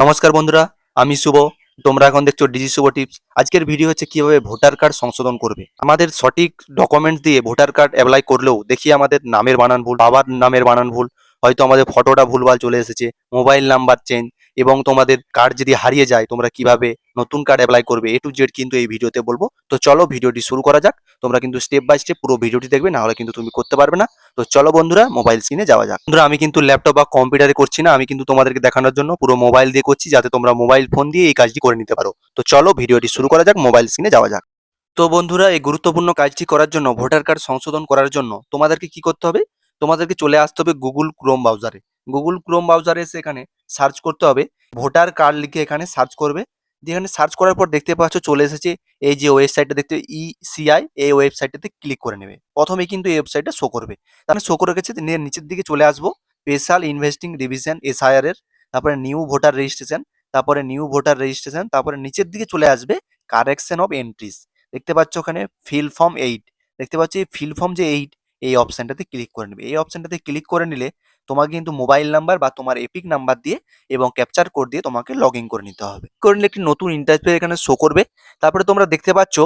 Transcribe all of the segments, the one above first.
নমস্কার বন্ধুরা, আমি শুভ। তোমরা এখন দেখছো ডিজি শুভ টিপস। আজকের ভিডিও হচ্ছে কিভাবে ভোটার কার্ড সংশোধন করবে। আমাদের সঠিক ডকুমেন্টস দিয়ে ভোটার কার্ড অ্যাপ্লাই করলেও দেখি আমাদের নামের বানান ভুল, বাবার নামের বানান ভুল, হয়তো আমাদের ফটোটা ভুলভাল চলে এসেছে, মোবাইল নাম্বার চেঞ্জ, এবং তোমাদের কার্ড যদি হারিয়ে যায় তোমরা কিভাবে নতুন কার্ড অ্যাপ্লাই করবে, এ টু জেড কিন্তু এই ভিডিওতে বলবো। তো চলো ভিডিওটি শুরু করা যাক। তোমরা কিন্তু স্টেপ বাই স্টেপ পুরো ভিডিওটি দেখবে, না হলে কিন্তু তুমি করতে পারবে না। তো চলো বন্ধুরা, মোবাইল স্ক্রিনে যাওয়া যাক। বন্ধুরা, আমি কিন্তু ল্যাপটপ বা কম্পিউটারে করছি না, আমি কিন্তু তোমাদেরকে দেখানোর জন্য পুরো মোবাইল দিয়ে করছি, যাতে তোমরা মোবাইল ফোন দিয়ে এই কাজটি করে নিতে পারো। তো চলো ভিডিওটি শুরু করা যাক, মোবাইল স্ক্রিনে যাওয়া যাক। তো বন্ধুরা, এই গুরুত্বপূর্ণ কাজটি করার জন্য, ভোটার কার্ড সংশোধন করার জন্য তোমাদেরকে কি করতে হবে? তোমাদেরকে চলে আসতে হবে গুগল ক্রোম ব্রাউজারে। গুগল ক্রোম ব্রাউজারে এসে এখানে সার্চ করতে হবে ভোটার কার্ড, লিখে এখানে সার্চ করবে। দিয়ে এখানে সার্চ করার পর দেখতে পাচ্ছ চলে এসেছে এই যে ওয়েবসাইটটা দেখতে, ইসিআই, এই ওয়েবসাইটটাতে ক্লিক করে নেবে। প্রথমেই কিন্তু এই ওয়েবসাইটটা শো করবে, তাহলে শো করে গেছে। নিচের দিকে চলে আসবো, স্পেশাল ইনভেস্টিং ডিভিশন এসআইআর এর, তারপরে নিউ ভোটার রেজিস্ট্রেশন, তারপরে নিউ ভোটার রেজিস্ট্রেশন, তারপরে নিচের দিকে চলে আসবে কারেকশন অফ এন্ট্রিজ। দেখতে পাচ্ছ ওখানে ফিল ফর্ম 8, দেখতে পাচ্ছ এই ফিল ফর্ম যে 8, এই অপশনটাতে ক্লিক করে নেবে। এই অপশনটাতে ক্লিক করে নিলে তোমাকে কিন্তু মোবাইল নাম্বার বা তোমার এপিক নাম্বার দিয়ে এবং ক্যাপচার কোড দিয়ে তোমাকে লগ ইন করে নিতে হবে। করে নিলে একটি নতুন ইন্টারফেস এখানে শো করবে। তারপরে তোমরা দেখতে পাচ্ছ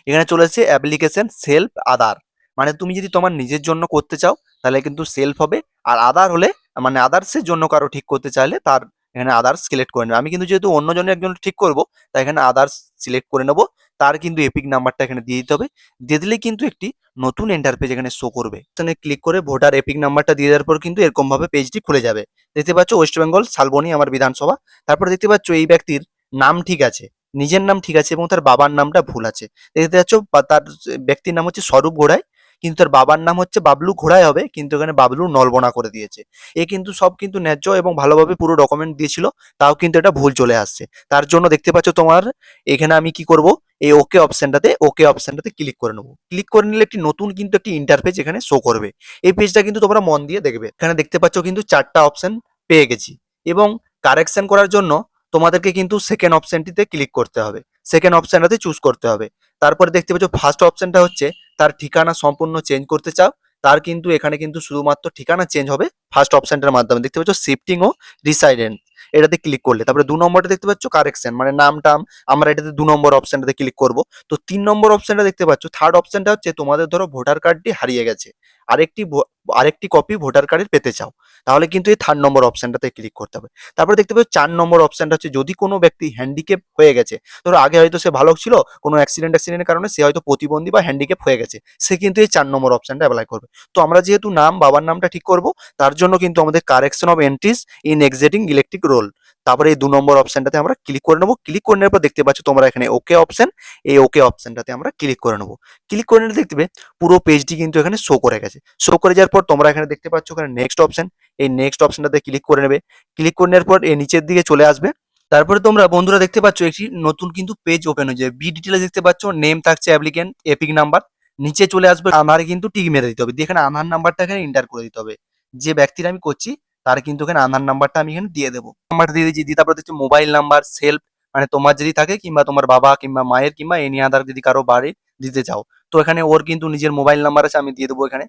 এখানে চলে এসেছে অ্যাপ্লিকেশন সেলফ আধার। মানে তুমি যদি তোমার নিজের জন্য করতে চাও তাহলে কিন্তু সেলফ হবে, আর আধার হলে মানে আদার্সের জন্য কারো ঠিক করতে চাইলে তার এখানে আদার্স সিলেক্ট করে নেবে। আমি কিন্তু যেহেতু অন্য জনের একজন ঠিক করব, তাই এখানে আদার্স সিলেক্ট করে নেবো। তার কিন্তু এপিক নাম্বারটা এখানে দিয়ে দিতে হবে। দিয়ে দিলে কিন্তু একটি নতুন ইন্টারফেস এখানে শো করবে। এখানে ক্লিক করে ভোটার এপিক নাম্বারটা দিয়ে দেওয়ার পর কিন্তু এরকম ভাবে পেজটি খুলে যাবে। দেখতে পাচ্ছ ওয়েস্ট বেঙ্গল শালবনী আমার বিধানসভা। তারপর দেখতে পাচ্ছ এই ব্যক্তির নাম ঠিক আছে, নিজের নাম ঠিক আছে, এবং তার বাবার নামটা ভুল আছে। দেখতে পাচ্ছ তার ব্যক্তির নাম হচ্ছে স্বরূপ ঘোড়াই, কিন্তু তার বাবার নাম হচ্ছে বাবলু ঘোড়াই হবে, কিন্তু এখানে বাবলু নলবনা করে দিয়েছে। এ কিন্তু সব কিন্তু ন্যায্য এবং ভালোভাবে পুরো ডকুমেন্ট দিয়েছিল, তাও কিন্তু এটা ভুল চলে আসছে। তার জন্য দেখতে পাচ্ছ তোমার এখানে আমি কি করব, এই ওকে অপশনটাতে ক্লিক করে নেবো। ক্লিক করে নিলে একটি নতুন কিন্তু একটি ইন্টারফেস এখানে শো করবে। এই পেজটা কিন্তু তোমরা মন দিয়ে দেখবে। এখানে দেখতে পাচ্ছ কিন্তু 4টা অপশন পেয়ে গেছি, এবং কারেকশন করার জন্য তোমাদেরকে কিন্তু সেকেন্ড অপশনটিতে ক্লিক করতে হবে, সেকেন্ড অপশনটাতে চুজ করতে হবে। তারপরে দেখতে পাচ্ছ ফার্স্ট অপশনটা হচ্ছে তার ঠিকানা সম্পূর্ণ চেঞ্জ করতে চাও, তার কিন্তু এখানে কিন্তু শুধুমাত্র ঠিকানা চেঞ্জ হবে ফার্স্ট অপশনটার মাধ্যমে। দেখতে পাচ্ছ শিফটিং ও রিসাইডেন্স, এটাতে ক্লিক করলে। তারপরে 2 নম্বরটা দেখতে পাচ্ছ কারেকশন, মানে নাম টাম, আমরা এটাতে 2 নম্বর অপশনটাতে ক্লিক করব। তো 3 নম্বর অপশনটা দেখতে পাচ্ছ, থার্ড অপশনটা হচ্ছে তোমাদের ধরো ভোটার কার্ডটি হারিয়ে গেছে, আরেকটি আরেকটি কপি ভোটার কার্ডের পেতে চাও, তাহলে কিন্তু এই 3 নম্বর অপশনটাতে ক্লিক করতে হবে। তারপরে দেখতে পাচ্ছ 4 নম্বর অপশনটা হচ্ছে যদি কোনো ব্যক্তি হ্যান্ডিক্যাপ হয়ে গেছে, ধরো আগে হয়তো সে ভালো ছিল, কোনো অ্যাক্সিডেন্টের কারণে সে হয়তো প্রতিবন্ধী বা হ্যান্ডিক্যাপ হয়ে গেছে, সে কিন্তু এই 4 নম্বর অপশনটা অ্যাপ্লাই করবে। তো আমরা যেহেতু নাম, বাবার নামটা ঠিক করব, তার জন্য কিন্তু আমাদের correction of entries in existing electoral roll, তারপরে এই 2 নম্বর অপশনটাতে আমরা ক্লিক করে নেবো। ক্লিক করে নেওয়ার পর দেখতে পাচ্ছ তোমরা এখানে ওকে অপশন, এই ওকে অপশনটাতে আমরা ক্লিক করে নেবো। ক্লিক করে নিলে দেখবে পুরো পেজটি কিন্তু এখানে শো করে গেছে। শো করে যাওয়ার পর তোমরা এখানে দেখতে পাচ্ছ ওখানে নেক্সট অপশন, এই নেক্সট অপশনটাতে ক্লিক করে নেবে। ক্লিক করে নেওয়ার পর এই নিচের দিকে চলে আসবে। তারপরে তোমরা বন্ধুরা দেখতে পাচ্ছ একটি নতুন কিন্তু পেজ ওপেন হয়ে যাবে। বি ডিটেলে দেখতে পাচ্ছ নেম থাকছে অ্যাপ্লিকেন্ট, এপিক নাম্বার, নিচে চলে আসবে আধারে কিন্তু টিক মেরে দিতে হবে, দিয়ে এখানে আধার নাম্বারটা এখানে এন্টার করে দিতে হবে। যে ব্যক্তির আমি করছি তার কিন্তু এখানে আধার নাম্বারটা আমি এখানে দিয়ে দেবো। নাম্বারটা দিয়ে দিয়েছি, দিয়ে তারপর দেখছি মোবাইল নাম্বার সেলফ, মানে তোমার যদি থাকে, কিংবা তোমার বাবা কিংবা মায়ের, কিংবা এনি আদার যদি কারো বাড়ি দিতে চাও, তো এখানে ওর কিন্তু নিজের মোবাইল নাম্বার আছে, আমি দিয়ে দেবো এখানে।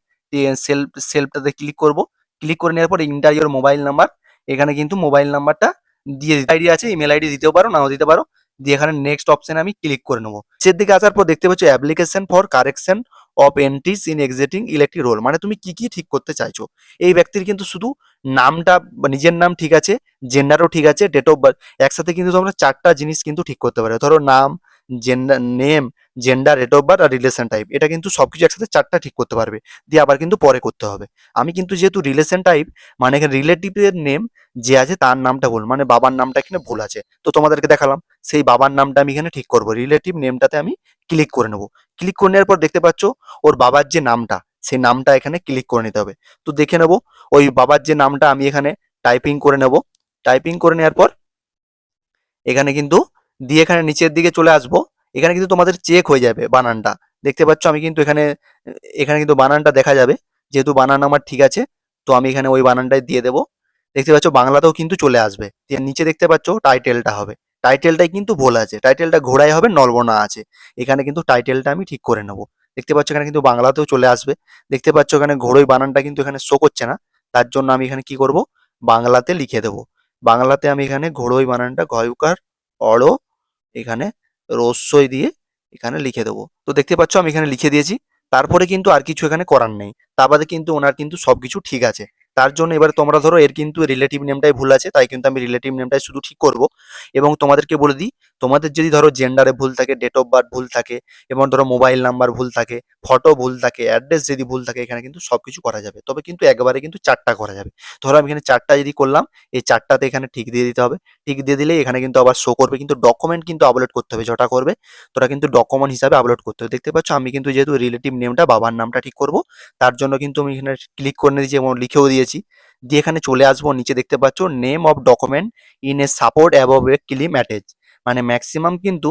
সেলফটাতে ক্লিক করব। ক্লিক করে নেওয়ার পর ইন্টার ইওর মোবাইল নাম্বার, এখানে কিন্তু মোবাইল নাম্বারটা দিয়ে দিতে, আইডি আছে ইমেল আইডি দিতেও পারো, নাও দিতে পারো। দিয়ে এখানে নেক্সট অপশনে আমি ক্লিক করে নেবো। নিচের দিকে আসার পর দেখতে পাচ্ছ application for correction of entries in existing electoral roll, মানে তুমি কি কি ঠিক করতে চাইছো। এই ব্যক্তির কিন্তু শুধু নামটা বা নিজের নাম ঠিক আছে, জেন্ডারও ঠিক আছে, ডেট অফ বার্থ, একসাথে কিন্তু তোমরা 4টা জিনিস কিন্তু ঠিক করতে পারো। ধরো নাম, gender, name, gender, date of birth আর রিলেশন টাইপ, এটা কিন্তু সবকিছু একসাথে 4টা ঠিক করতে পারবে। দিয়ে আবার কিন্তু পরে করতে হবে। আমি কিন্তু যেহেতু রিলেশন টাইপ, মানে এখানে রিলেটিভের নেম যে আছে তার নামটা ভুল, মানে বাবার নামটা এখানে ভুল আছে, তো তোমাদেরকে দেখালাম সেই বাবার নামটা আমি এখানে ঠিক করবো। রিলেটিভ নেমটাতে আমি ক্লিক করে নেবো। ক্লিক করে নেওয়ার পর দেখতে পাচ্ছ ওর বাবার যে নামটা, সেই নামটা এখানে ক্লিক করে নিতে হবে। তো দেখে নেবো ওই বাবার যে নামটা আমি এখানে টাইপিং করে নেব। টাইপিং করে নেওয়ার পর এখানে কিন্তু দিয়ে এখানে নিচের দিকে চলে আসবো। এখানে কিন্তু তোমাদের চেক হয়ে যাবে বানানটা। দেখতে পাচ্ছ আমি কিন্তু এখানে এখানে কিন্তু বানানটা দেখা যাবে, যেহেতু বানান আমার ঠিক আছে, তো আমি এখানে ওই বানানটাই দিয়ে দেবো। দেখতে পাচ্ছ বাংলাতেও কিন্তু চলে আসবে। দিয়ে নিচে দেখতে পাচ্ছ টাইটেলটা হবে, টাইটেলটাই কিন্তু ভুল আছে, টাইটেলটা ঘোড়ায় হবে, নলবনা আছে। এখানে কিন্তু টাইটেলটা আমি ঠিক করে নেবো। দেখতে পাচ্ছ এখানে কিন্তু বাংলাতেও চলে আসবে। দেখতে পাচ্ছ এখানে ঘোড়ই বানানটা কিন্তু এখানে শো করছে না, তার জন্য আমি এখানে কি করব, বাংলাতে লিখে দেবো। বাংলাতে আমি এখানে ঘোড়ই বানানটা ঘয়ুকার অড় এখানে রস্যই দিয়ে এখানে লিখে দেবো। তো দেখতে পাচ্ছ আমি এখানে লিখে দিয়েছি। তারপরে কিন্তু আর কিছু এখানে করার নেই। তা বাদে কিন্তু ওনার কিন্তু সবকিছু ঠিক আছে। তার জন্য এবার তোমরা ধরো এর কিন্তু রিলেটিভ নেমটাই ভুল আছে, তাই কিন্তু আমি রিলেটিভ নেমটাই শুধু ঠিক করব। এবং তোমাদেরকে বলে দিই, তোমাদের যদি ধরো জেন্ডারে ভুল থাকে, ডেট অফ বার্থ ভুল থাকে, এবং ধরো মোবাইল নাম্বার ভুল থাকে, ফটো ভুল থাকে, অ্যাড্রেস যদি ভুল থাকে, এখানে কিন্তু সবকিছু করা যাবে। তবে কিন্তু একবারে কিন্তু 4টা করা যাবে। ধরো আমি এখানে 4টা যদি করলাম, এই 4টাতে এখানে ঠিক দিয়ে দিতে হবে। টিক দিয়ে দিলেই এখানে কিন্তু আবার শো করবে, কিন্তু ডকুমেন্ট কিন্তু আপলোড করতে হবে। যেটা করবে তোরা কিন্তু ডকুমেন্ট হিসাবে আপলোড করতে হবে। দেখতে পাচ্ছ আমি কিন্তু যেহেতু রিলেটিভ নেমটা বাবার নামটা ঠিক করব, তার জন্য কিন্তু আমি এখানে ক্লিক করে দিয়েছি এবং লিখেও দিয়েছি। দিয়ে এখানে চলে আসবো, নিচে দেখতে পাচ্ছ name of document in a support above A claim attach, মানে ম্যাক্সিমাম কিন্তু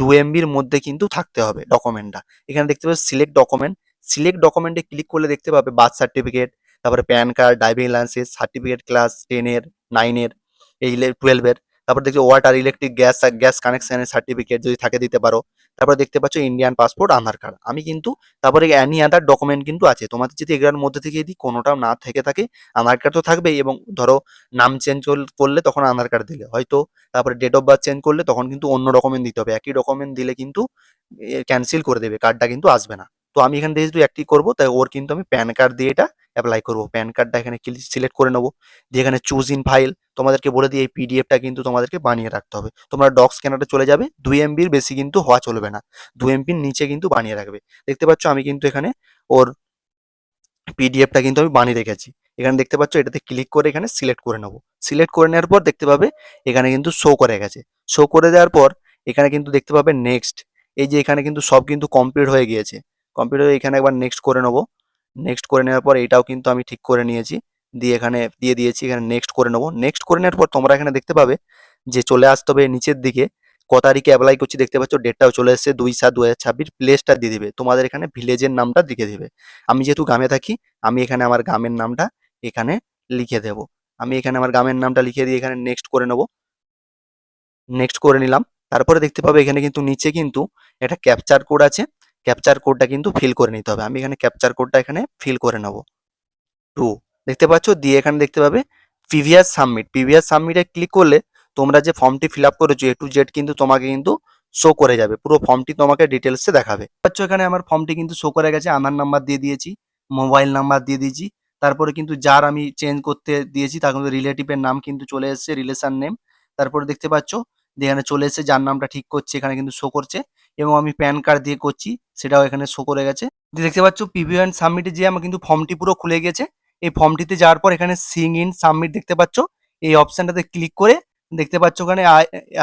2 MBর মধ্যে কিন্তু থাকতে হবে ডকুমেন্টটা। এখানে দেখতে পাচ্ছ সিলেক্ট ডকুমেন্ট, সিলেক্ট ডকুমেন্টে ক্লিক করলে দেখতে পাবে বার্থ সার্টিফিকেট, তারপরে PAN card, driving licence, certificate class 10-এর, 9-এর, এই 12-এর, তারপর দেখছো ওয়াটার, ইলেকট্রিক, গ্যাস কানেকশনের সার্টিফিকেট যদি থাকে দিতে পারো। তারপর দেখতে পাচ্ছ ইন্ডিয়ান পাসপোর্ট, আধার কার্ড। আমি কিন্তু তারপরে অ্যানি আদার ডকুমেন্ট কিন্তু আছে। তোমাদের যদি এগুলোর মধ্যে থেকে যদি কোনোটাও না থেকে থাকে, আধার কার্ড তো থাকবেই, এবং ধরো নাম চেঞ্জ করলে তখন আধার কার্ড দিলে হয়তো, তারপরে ডেট অফ বার্থ চেঞ্জ করলে তখন কিন্তু অন্য ডকুমেন্ট দিতে হবে। একই ডকুমেন্ট দিলে কিন্তু ক্যান্সেল করে দেবে, কার্ডটা কিন্তু আসবে না। তো আমি এখান থেকে যেহেতু একটি করবো, তাই ওর কিন্তু আমি প্যান কার্ড দিয়ে এটা অ্যাপ্লাই করবো। প্যান কার্ডটা এখানে সিলেক্ট করে নেবো, দিয়ে এখানে চুজ ইন ফাইল। তোমাদেরকে বলে দিই এই পিডিএফটা কিন্তু তোমাদেরকে বানিয়ে রাখতে হবে। তোমরা ডক স্ক্যানারে চলে যাবে, 2 MBর বেশি কিন্তু হওয়া চলবে না, 2 MBর নিচে কিন্তু বানিয়ে রাখবে। দেখতে পাচ্ছ আমি কিন্তু এখানে ওর পিডিএফটা কিন্তু আমি বানিয়ে রেখেছি। এখানে দেখতে পাচ্ছ, এটাতে ক্লিক করে এখানে সিলেক্ট করে নেবো। সিলেক্ট করে নেওয়ার পর দেখতে পাবে এখানে কিন্তু শো করে গেছে। শো করে দেওয়ার পর এখানে কিন্তু দেখতে পাবে নেক্সট, এই যে এখানে কিন্তু সব কিন্তু কমপ্লিট হয়ে গিয়েছে। কমপ্লিট হয়ে এখানে একবার নেক্সট করে নেবো। নেক্সট করে নেওয়ার পর এটাও কিন্তু আমি ঠিক করে নিয়েছি, দিয়ে এখানে দিয়ে দিয়েছি। এখানে নেক্সট করে নেবো। নেক্সট করে নেওয়ার পর তোমরা এখানে দেখতে পাবে যে চলে আসতে হবে নিচের দিকে, ক তারিখে অ্যাপ্লাই করছি দেখতে পাচ্ছ, ডেটটাও চলে এসেছে 2/7/2026। প্লেসটা দিয়ে দিবে, তোমাদের এখানে ভিলেজের নামটা লিখে দিবে। আমি যেহেতু গ্রামে থাকি, আমি এখানে আমার গ্রামের নামটা এখানে লিখে দেব। আমি এখানে আমার গ্রামের নামটা লিখে দিয়ে এখানে নেক্সট করে নেবো। নেক্সট করে নিলাম। তারপরে দেখতে পাবে এখানে কিন্তু নিচে কিন্তু একটা ক্যাপচার কোড আছে, ক্যাপচার কোডটা কিন্তু ফিল করে নিতে হবে। আমি এখানে ক্যাপচার কোডটা এখানে ফিল করে নেবো। 2 দেখতে পাচ্ছ, দিয়ে এখানে দেখতে পাবে প্রিভিয়াস সাবমিট। প্রিভিয়াস সাবমিটে ক্লিক করলে তোমরা যে ফর্মটি ফিল আপ করেছো A to Z কিন্তু তোমাকে কিন্তু শো করে যাবে, পুরো ফর্মটি তোমাকে ডিটেলসে দেখাবে। পাচ্ছ এখানে আমার ফর্মটি কিন্তু শো করে গেছে, আধার নাম্বার দিয়ে দিয়েছি, মোবাইল নাম্বার দিয়ে দিয়েছি। তারপরে কিন্তু যার আমি চেঞ্জ করতে দিয়েছি তার কিন্তু রিলেটিভের নাম কিন্তু চলে এসেছে, রিলেশন নেম। তারপরে দেখতে পাচ্ছ যে এখানে চলে এসেছে, যার নামটা ঠিক করছে এখানে কিন্তু শো করছে, এবং আমি প্যান কার্ড দিয়ে করছি সেটাও এখানে শো করে গেছে। দেখতে পাচ্ছ প্রিভিউ অ্যান্ড সাবমিটে যে আমার কিন্তু ফর্মটি পুরো খুলে গেছে। এই ফর্মটিতে যাওয়ার পর এখানে সিং ইন সাবমিট দেখতে পাচ্ছ, এই অপশনটাতে ক্লিক করে দেখতে পাচ্ছ ওখানে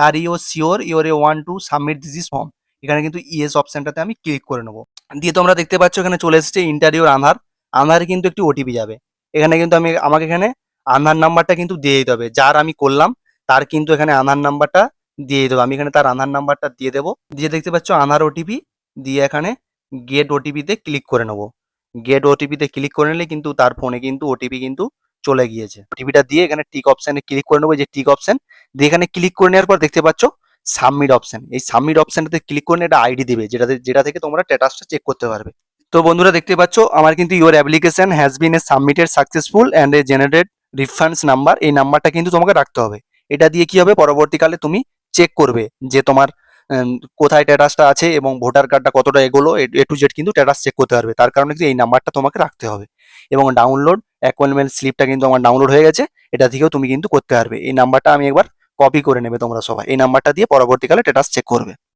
are you sure you're a one to submit this is form, এখানে কিন্তু ইয়েস অপশনটাতে আমি ক্লিক করে নেবো। দিয়ে তোমরা দেখতে পাচ্ছ এখানে চলে এসেছে ইন্টারভিউর আধার। আধারে কিন্তু একটি ওটিপি যাবে। এখানে কিন্তু আমাকে এখানে আধার নাম্বারটা কিন্তু দিয়ে দিতে হবে, যার আমি করলাম তার কিন্তু এখানে আধার নাম্বারটা দিয়ে দিতে হবে। আমি এখানে তার আধার নাম্বারটা দিয়ে দেবো। দিয়ে দেখতে পাচ্ছ আধার ওটিপি, দিয়ে এখানে গেট ওটিপিতে ক্লিক করে নেবো। গেট ওটিপিতে ক্লিক করে নিলে কিন্তু তার ফোনে কিন্তু ওটিপি কিন্তু চলে গিয়েছে। ওটিপিটা দিয়ে এখানে টিক অপশনে ক্লিক করে নেবো, যে টিক অপশন দিয়ে এখানে ক্লিক করে নেওয়ার পর দেখতে পাচ্ছ সাবমিট অপশন। এই সাবমিট অপশনটাতে ক্লিক করে এটা আইডি দিবে, যেটা থেকে তোমরা স্ট্যাটাসটা চেক করতে পারবে। তো বন্ধুরা দেখতে পাচ্ছ আমার কিন্তু your application has been A submitted successful and a generated reference number, এই নাম্বারটা কিন্তু তোমাকে রাখতে হবে। এটা দিয়ে কি হবে, পরবর্তীকালে তুমি চেক করবে যে তোমার কোথায় স্ট্যাটাসটা আছে এবং ভোটার কার্ডটা কতটা এগোলো, A to Z কিন্তু স্ট্যাটাস চেক করতে পারবে। তার কারণে কিন্তু এই নাম্বারটা তোমাকে রাখতে হবে। এবং ডাউনলোড অ্যাপয়েন্টমেন্ট স্লিপটা কিন্তু আমার ডাউনলোড হয়ে গেছে, এটা থেকেও তুমি কিন্তু করতে পারবে। এই নাম্বারটা আমি একবার কপি করে নেবে তোমরা সবাই, এই নাম্বারটা দিয়ে পরবর্তীকালে স্ট্যাটাস চেক করবে।